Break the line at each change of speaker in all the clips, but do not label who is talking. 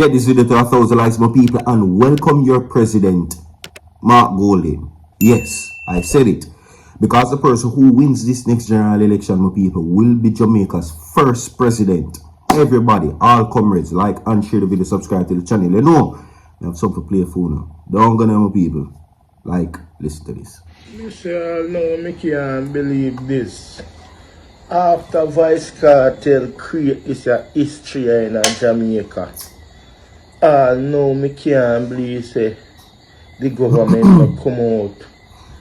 Get this video to 1,000 likes, my people, and welcome your president, Mark Golding. Yes, I said it. Because the person who wins this next general election, my people, will be Jamaica's first president. Everybody, all comrades, like and share the video, subscribe to the channel. You know, I have something to play for now. Don't go now, my people. Like, listen to this.
No, I can't believe this. After Vybz Kartel create this history in Jamaica, no, I can't believe say the government will come out.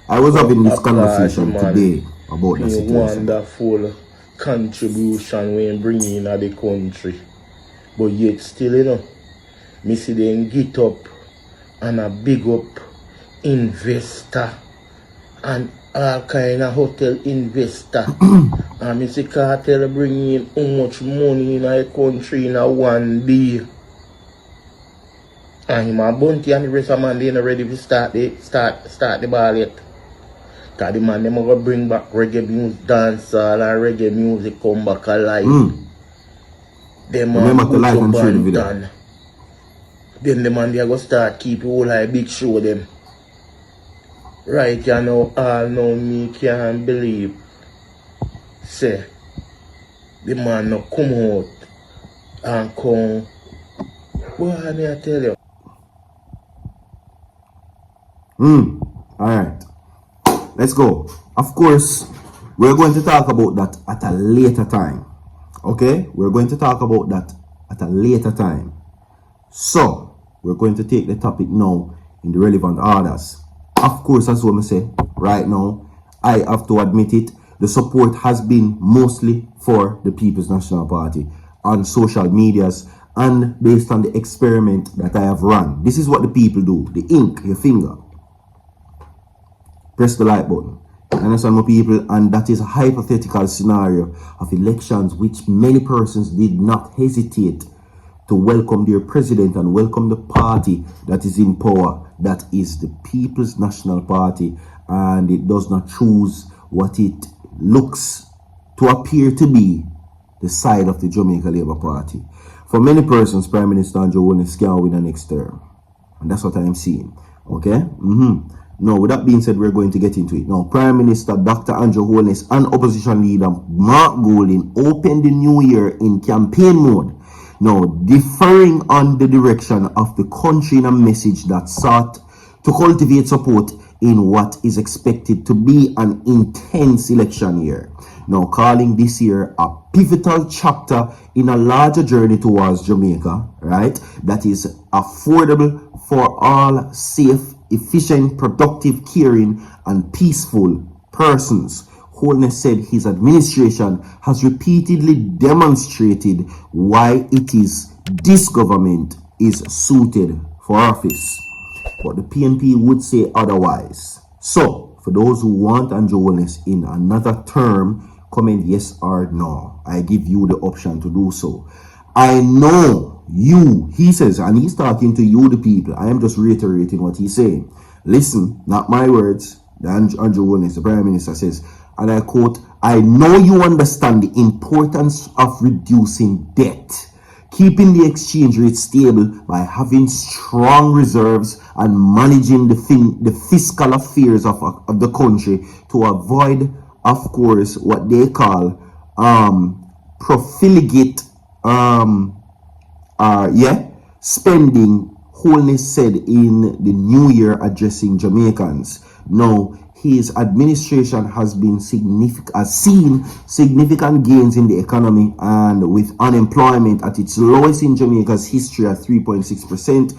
I was having this conversation today about the situation.
Wonderful contribution when bringing in the country. But yet still, you know, me see them get up and a big up investor and all kind of hotel investor. And me see Cartel bring in how much money in a country in a one day. And him a Bounty and the rest of man they not ready to start the ball yet. Cause the man them gonna bring back reggae music, dancehall and reggae music come back alive. Them
remember to like and share the video.
Then the man they gonna start keep all like big show them. Right, you know, all know me can't believe. Say, the man no come out and come. What may I tell you?
Alright. Let's go. Of course, we're going to talk about that at a later time. Okay? We're going to talk about that at a later time. So, we're going to take the topic now in the relevant orders. Of course, as what I say, right now, I have to admit it, the support has been mostly for the People's National Party on social medias and based on the experiment that I have run. This is what the people do. The ink, your finger. Press the like button. Understand, my people? And that is a hypothetical scenario of elections which many persons did not hesitate to welcome their president and welcome the party that is in power. That is the People's National Party, and it does not choose what it looks to appear to be the side of the Jamaica Labour Party. For many persons, Prime Minister Andrew Holness can win the next term, and that's what I am seeing. Okay? Now, with that being said, we're going to get into it. Now, Prime Minister Dr. Andrew Holness and Opposition Leader Mark Golding opened the new year in campaign mode. Now, differing on the direction of the country in a message that sought to cultivate support in what is expected to be an intense election year. Now, calling this year a pivotal chapter in a larger journey towards Jamaica, right? That is affordable for all, safe, efficient, productive, caring, and peaceful persons. Holness said his administration has repeatedly demonstrated why it is this government is suited for office. But the PNP would say otherwise. So, for those who want Andrew Holness in another term, comment yes or no. I give you the option to do so. I know you, he says, and he's talking to you, the people. I am just reiterating what he's saying. Listen, not my words. Andrew Holness, the Prime Minister, says, and I quote, I know you understand the importance of reducing debt, keeping the exchange rate stable by having strong reserves and managing the fiscal affairs of the country to avoid, of course, what they call profligate spending. Holness said in the new year addressing Jamaicans. Now, his administration has been seen significant gains in the economy, and with unemployment at its lowest in Jamaica's history at 3.6%,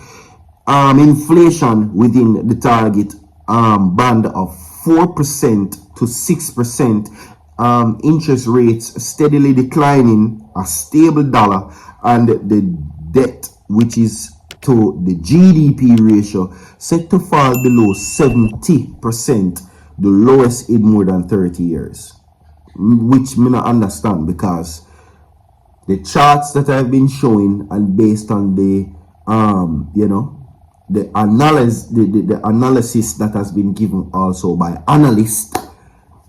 inflation within the target band of 4% to 6%, interest rates steadily declining, a stable dollar, and the debt, which is to the GDP ratio, set to fall below 70%, the lowest in more than 30 years. Which me not understand, because the charts that I've been showing and based on the the analysis that has been given also by analysts,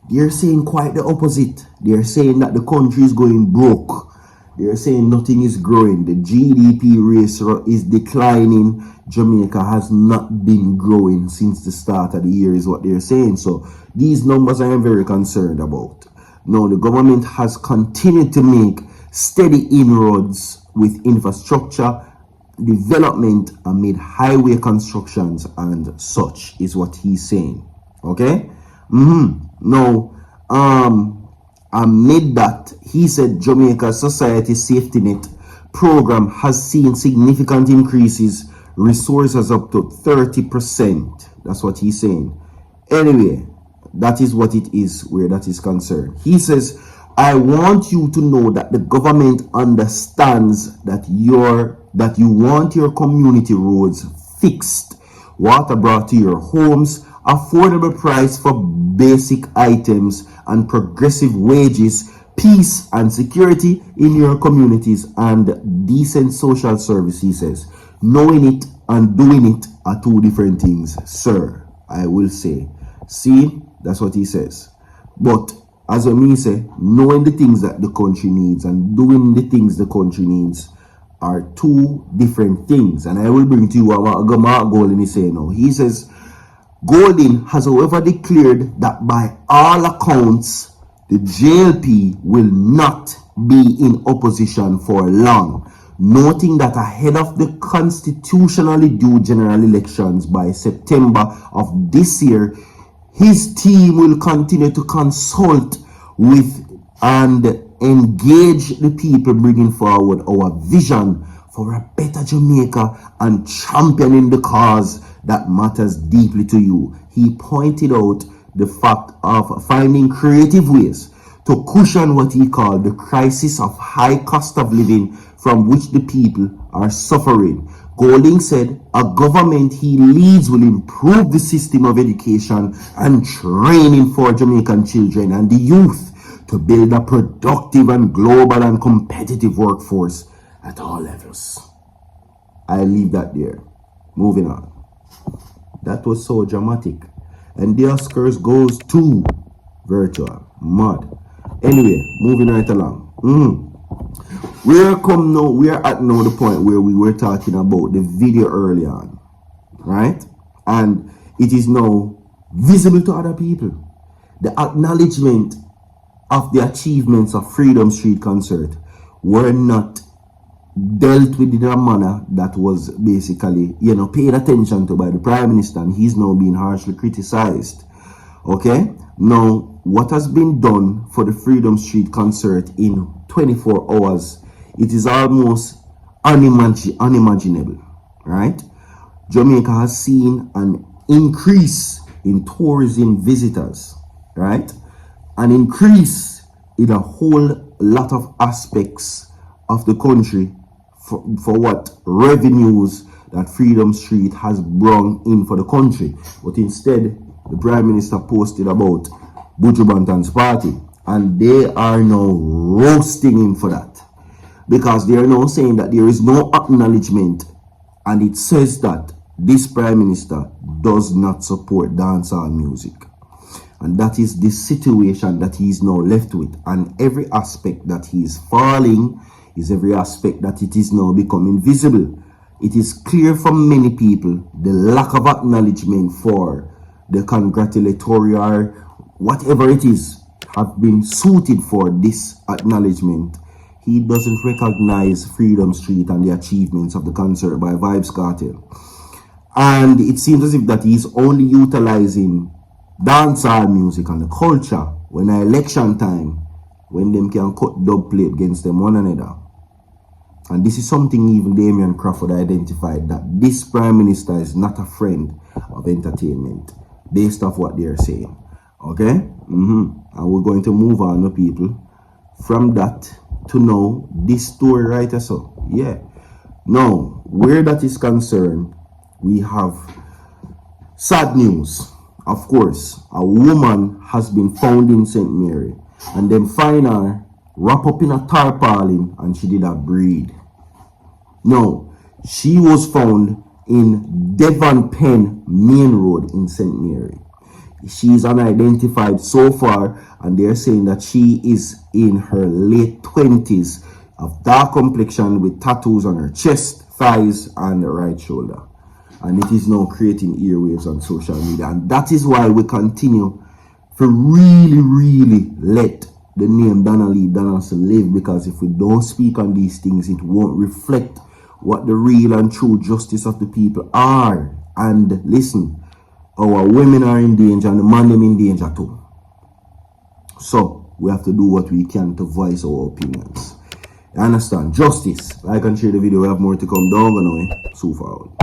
they're saying quite the opposite. They're saying that the country is going broke. They're saying nothing is growing. The GDP rate is declining. Jamaica has not been growing since the start of the year is what they're saying. So these numbers I am very concerned about. Now the government has continued to make steady inroads with infrastructure development amid highway constructions and such is what he's saying. Okay. Now amid that, he said Jamaica Society Safety Net program has seen significant increases, resources up to 30%. That's what he's saying. Anyway, that is what it is where that is concerned. He says, I want you to know that the government understands that you want your community roads fixed, water brought to your homes, affordable price for basic items, and progressive wages, peace and security in your communities, and decent social service, he says. Knowing it and doing it are two different things, sir, I will say. See, that's what he says. But as I say, knowing the things that the country needs and doing the things the country needs are two different things. And I will bring to you what Mark Golding is saying now. He says, Golding has however declared that by all accounts, the JLP will not be in opposition for long, noting that ahead of the constitutionally due general elections by September of this year, his team will continue to consult with and engage the people bringing forward our vision for a better Jamaica and championing the cause that matters deeply to you. He pointed out the fact of finding creative ways to cushion what he called the crisis of high cost of living from which the people are suffering. Golding said a government he leads will improve the system of education and training for Jamaican children and the youth to build a productive and global and competitive workforce at all levels. I leave that there. Moving on. That was so dramatic. And the Oscars goes to virtual. Mad. Anyway, moving right along. We are at now the point where we were talking about the video early on. Right? And it is now visible to other people. The acknowledgement of the achievements of Freedom Street concert were not dealt with in a manner that was basically, paid attention to by the Prime Minister, and he's now being harshly criticized. Okay? Now, what has been done for the Freedom Street concert in 24 hours, it is almost unimaginable, right? Jamaica has seen an increase in tourism visitors, right? An increase in a whole lot of aspects of the country for what revenues that Freedom Street has brought in for the country. But instead, the Prime Minister posted about B0dy Banton's party, and they are now roasting him for that, because they are now saying that there is no acknowledgement, and it says that this Prime Minister does not support dancehall music. And that is the situation that he is now left with, and every aspect that he is falling is every aspect that it is now becoming visible. It is clear from many people the lack of acknowledgement for the congratulatory or whatever it is have been suited for this acknowledgement. He doesn't recognize Freedom Street and the achievements of the concert by Vybz Kartel. And it seems as if that he's only utilizing dancehall music and the culture when election time, when them can cut dub plate against them one another. And this is something even Damian Crawford identified, that this Prime Minister is not a friend of entertainment, based off what they're saying. Okay? And we're going to move on, people, from that to know this story right or so. Yeah. Now, where that is concerned, we have sad news. Of course, a woman has been found in St. Mary, and then find her wrapped up in a tarpaulin, and she did a breed. No, she was found in Devon Penn Main Road in St. Mary. She is unidentified so far, and they're saying that she is in her late 20s. of dark complexion with tattoos on her chest, thighs, and the right shoulder. And it is now creating earwaves on social media. And that is why we continue to really let the name Donna live, because if we don't speak on these things, it won't reflect what the real and true justice of the people are. And listen, our women are in danger and the man them in danger too. So we have to do what we can to voice our opinions. You understand? Justice. Like and share the video. We have more to come. Down and away. So far out.